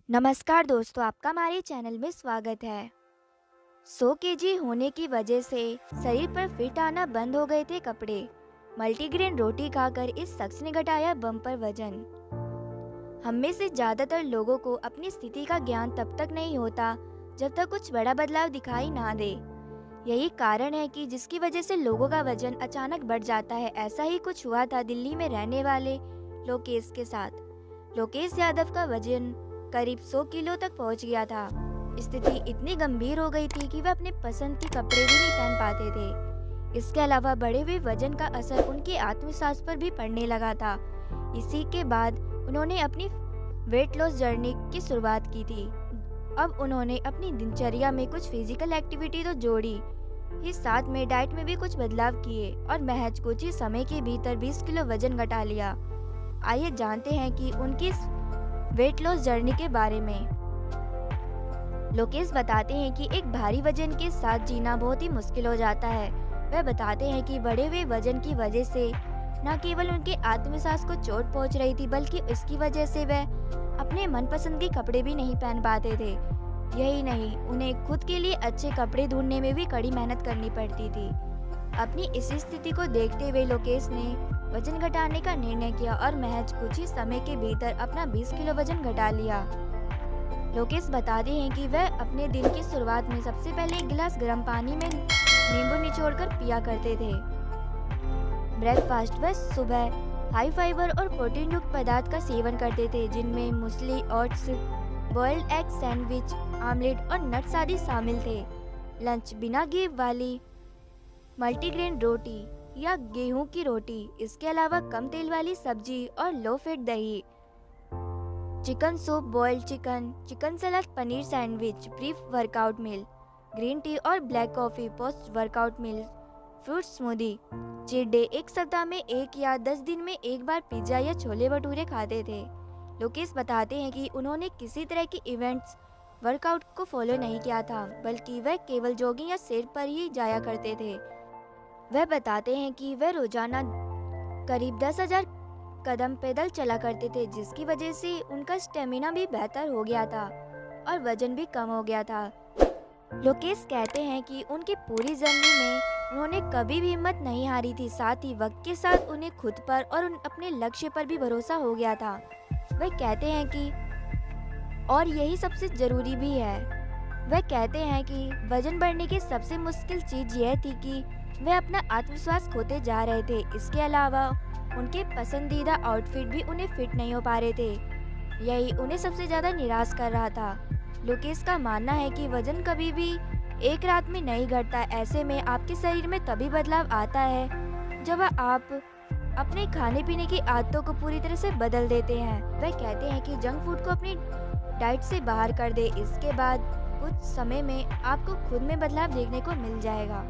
नमस्कार दोस्तों, आपका हमारे चैनल में स्वागत है। 100 केजी होने की वजह से शरीर पर फिट आना बंद हो गए थे कपड़े। मल्टीग्रेन रोटी खाकर इस शख्स ने घटाया बम्पर वजन। हम में से ज़्यादातर लोगों को अपनी स्थिति का ज्ञान तब तक नहीं होता जब तक कुछ बड़ा बदलाव दिखाई ना दे। यही कारण है कि जिसकी वजह से लोगों का वजन अचानक बढ़ जाता है। ऐसा ही कुछ हुआ था दिल्ली में रहने वाले लोकेश के साथ। लोकेश यादव का वजन करीब 100 किलो तक पहुंच गया था। स्थिति इतनी गंभीर हो गई थी कि वह अपने पसंद के कपड़े भी नहीं पहन पाते थे। इसके अलावा बढ़े हुए वजन का असर उनके आत्मविश्वास पर भी पड़ने लगा था। इसी के बाद उन्होंने अपनी वेट लॉस जर्नी की शुरुआत की थी। अब उन्होंने अपनी दिनचर्या में कुछ फिजिकल एक्टिविटी तो जोड़ी ही, साथ में डाइट में भी कुछ बदलाव किए और महज कुछ ही समय के भीतर 20 किलो वजन घटा लिया। आइए जानते हैं कि उनकी वेट लॉस जर्नी के बारे में। लोकेश बताते हैं कि एक भारी वजन के साथ जीना बहुत ही मुश्किल हो जाता है। वह बताते हैं कि बढ़े हुए वजन की वजह से न केवल उनके आत्मविश्वास को चोट पहुंच रही थी, बल्कि इसकी वजह से वह अपने मनपसंद के कपड़े भी नहीं पहन पाते थे। यही नहीं, उन्हें खुद के लिए अच्छे कपड़े ढूंढने में भी कड़ी मेहनत करनी पड़ती थी। अपनी इस स्थिति को देखते हुए लोकेश ने वजन घटाने का निर्णय किया और महज कुछ ही समय के भीतर अपना 20 किलो वजन घटा लिया। लोकेश बताते हैं कि वह अपने दिन की शुरुआत में सबसे पहले एक गिलास गर्म पानी में नींबू निचोड़कर पिया करते थे। ब्रेकफास्ट वह सुबह हाई फाइबर और प्रोटीन युक्त पदार्थ का सेवन करते थे, जिनमें muesli, oats, boiled egg sandwich, omelette और नट्स आदि शामिल थे। लंच बिना घी वाली मल्टीग्रेन रोटी या गेहूं की रोटी, इसके अलावा कम तेल वाली सब्जी और लो फैट दही, chicken soup, boiled chicken, chicken salad, paneer sandwich, brief workout meal, green tea और black coffee post workout meal, fruit smoothie. Cheat day, एक सप्ताह में एक या 10 दिन में एक बार पिज्जा या छोले भटूरे खाते थे। लोकेश बताते हैं कि उन्होंने किसी तरह की इवेंट्स वर्कआउट को फॉलो नहीं किया था, बल्कि वह केवल जॉगिंग या सैर पर ही जाया करते थे। वह बताते हैं कि वह रोजाना करीब 10,000 कदम पैदल चला करते थे, जिसकी वजह से उनका स्टेमिना भी बेहतर हो गया था और वजन भी कम हो गया था। लोकेश कहते हैं कि उनकी पूरी जर्नी में उन्होंने कभी भी हिम्मत नहीं हारी थी। साथ ही वक्त के साथ उन्हें खुद पर और अपने लक्ष्य पर भी भरोसा हो गया था। वह कहते हैं कि और यही सबसे जरूरी भी है, वह कहते हैं कि वजन बढ़ने की सबसे मुश्किल चीज यह थी कि वे अपना आत्मविश्वास खोते जा रहे थे। इसके अलावा उनके पसंदीदा आउटफिट भी उन्हें फिट नहीं हो पा रहे थे। यही उन्हें सबसे ज़्यादा निराश कर रहा था। लोकेश का मानना है कि वजन कभी भी एक रात में नहीं घटता। ऐसे में आपके शरीर में तभी बदलाव आता है जब आप अपने खाने पीने की आदतों को पूरी तरह से बदल देते हैं। वह कहते हैं कि जंक फूड को अपनी डाइट से बाहर कर दे। इसके बाद कुछ समय में आपको खुद में बदलाव देखने को मिल जाएगा।